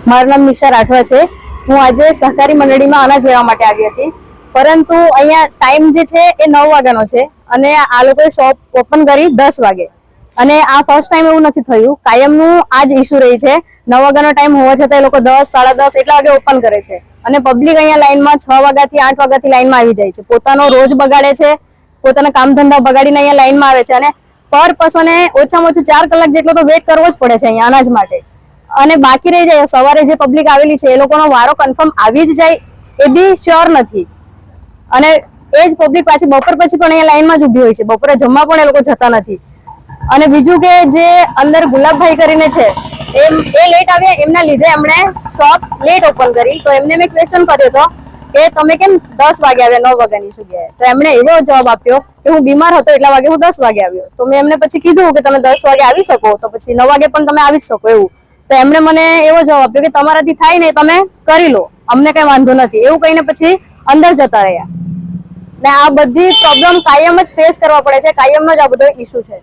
મારું નામ નિશા રાઠવા છે। હું આજે સહકારી મંડળીમાં અનાજ લેવા માટે આવી હતી, પરંતુ અહીંયા ટાઈમ જે છે એ 9 વાગ્યાનો છે અને આ લોકોએ શોપ ઓપન કરી 10 વાગે। અને આ ફર્સ્ટ ટાઈમ એવું નથી થયું, કાયમનું આ જ ઇશ્યુ રહી છે। 9 વાગ્યાનો ટાઈમ હોવા છતાં એ લોકો 10, 10:30 એટલા વાગે ઓપન કરે છે અને પબ્લિક અહીંયા લાઈનમાં 6 વાગ્યાથી 8 વાગ્યાથી લાઈનમાં આવી જાય છે। પોતાનો રોજ બગાડે છે, પોતાના કામ ધંધા બગાડીને અહીંયા લાઈનમાં આવે છે અને પર પર્સને ઓછામાં ઓછું 4 કલાક જેટલો તો વેઇટ કરવો જ પડે છે અહીંયા અનાજ માટે। અને બાકી રહી જાય, સવારે જે પબ્લિક આવેલી છે એ લોકોનો વારો કન્ફર્મ આવી જ જાય એ બી શ્યોર નથી। અને એ જ પબ્લિક પાછી બપોર પછી પણ અહીંયા લાઈનમાં જ ઊભી હોય છે, બપોરે જમવા પણ એ લોકો જતા નથી। અને બીજું કે જે અંદર ગુલાબભાઈ કરીને છે એ લેટ આવ્યા, એમના લીધે એમણે શોપ લેટ ઓપન કરી। તો એમને મેં ક્વેશ્ચન કર્યો હતો કે તમે કેમ 10 વાગે આવ્યા 9 વાગ્યાની જગ્યાએ? તો એમણે એવો જવાબ આપ્યો કે હું બીમાર હતો એટલા વાગે હું 10 વાગે આવ્યો। તો મેં એમને પછી કીધું કે તમે 10 વાગે આવી શકો તો પછી 9 વાગે પણ તમે આવી શકો એવું। તો એમણે મને એવો જવાબ આપ્યો કે તમારાથી થાય ને તમે કરી લો, અમને કઈ વાંધો નથી એવું કહીને પછી અંદર જતા રહ્યા। ને આ બધી પ્રોબ્લેમ કાયમ જ ફેસ કરવા પડે છે, કાયમનો જ આ બધો ઇશ્યુ છે।